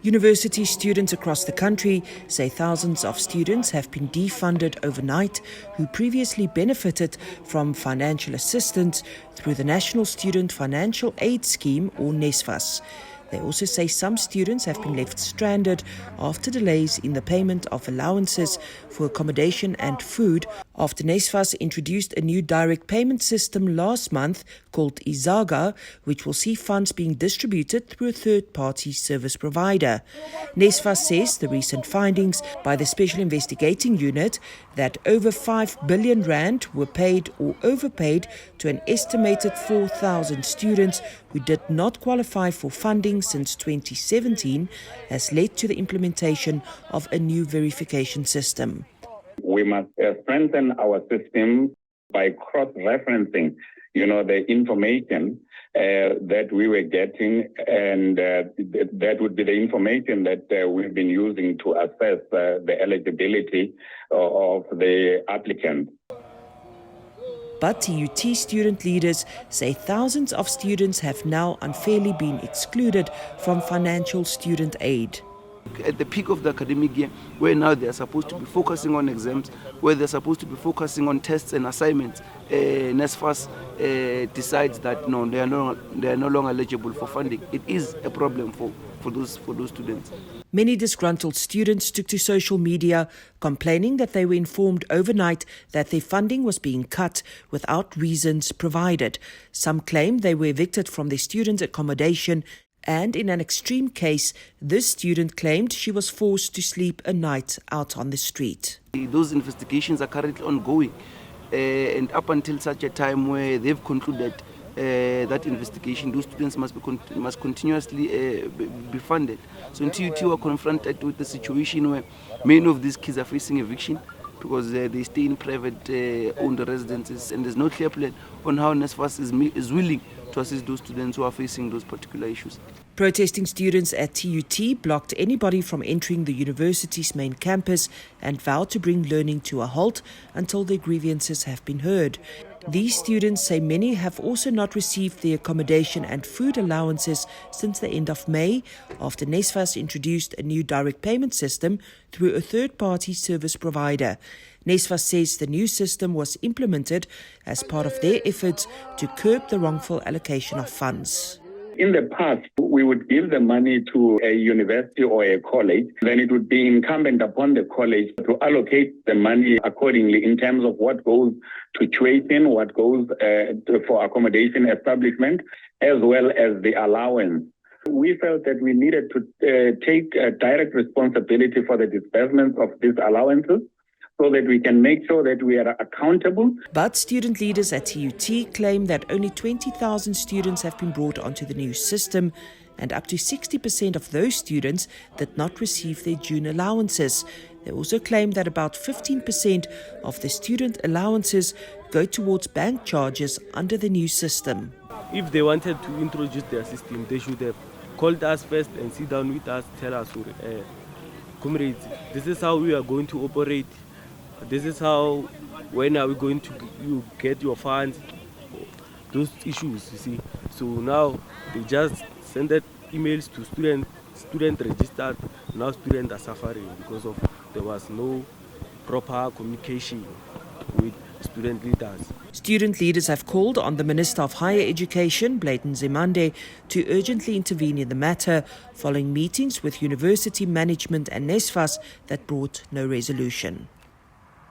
University students across the country say thousands of students have been defunded overnight who previously benefited from financial assistance through the National Student Financial Aid Scheme, or NSFAS. They also say some students have been left stranded after delays in the payment of allowances for accommodation and food after NSFAS introduced a new direct payment system last month called Izaga, which will see funds being distributed through a third-party service provider. NSFAS says the recent findings by the Special Investigating Unit that over 5 billion rand were paid or overpaid to an estimated 4,000 students who did not qualify for funding since 2017 has led to the implementation of a new verification system. We must strengthen our system by cross-referencing, the information that we were getting, and that would be the information that we've been using to assess the eligibility of the applicant. But TUT student leaders say thousands of students have now unfairly been excluded from financial student aid. At the peak of the academic year, where now they are supposed to be focusing on exams, where they're supposed to be focusing on tests and assignments, NSFAS decides that no, they are no longer eligible for funding. It is a problem for those students. Many disgruntled students took to social media, complaining that they were informed overnight that their funding was being cut without reasons provided. Some claimed they were evicted from their student accommodation, and in an extreme case, this student claimed she was forced to sleep a night out on the street. Those investigations are currently ongoing, and up until such a time where they've concluded that investigation, those students must continuously be funded. So in TUT, we are confronted with the situation where many of these kids are facing eviction because they stay in private owned residences, and there's no clear plan on how NSFAS is willing to assist those students who are facing those particular issues. Protesting students at TUT blocked anybody from entering the university's main campus and vowed to bring learning to a halt until their grievances have been heard. These students say many have also not received their accommodation and food allowances since the end of May, after NSFAS introduced a new direct payment system through a third-party service provider. NSFAS says the new system was implemented as part of their efforts to curb the wrongful allocation of funds. In the past, we would give the money to a university or a college. Then it would be incumbent upon the college to allocate the money accordingly in terms of what goes to tuition, what goes for accommodation establishment, as well as the allowance. We felt that we needed to take direct responsibility for the disbursement of these allowances, so that we can make sure that we are accountable. But student leaders at TUT claim that only 20,000 students have been brought onto the new system, and up to 60% of those students did not receive their June allowances. They also claim that about 15% of the student allowances go towards bank charges under the new system. If they wanted to introduce their system, they should have called us first and sit down with us, tell us, comrades, this is how we are going to operate. This is how, when are we going to you get your funds, those issues, you see. So now they just send that emails to student registered. Now students are suffering because of there was no proper communication with student leaders. Student leaders have called on the Minister of Higher Education, Bladen Zemande, to urgently intervene in the matter following meetings with university management and NSFAS that brought no resolution.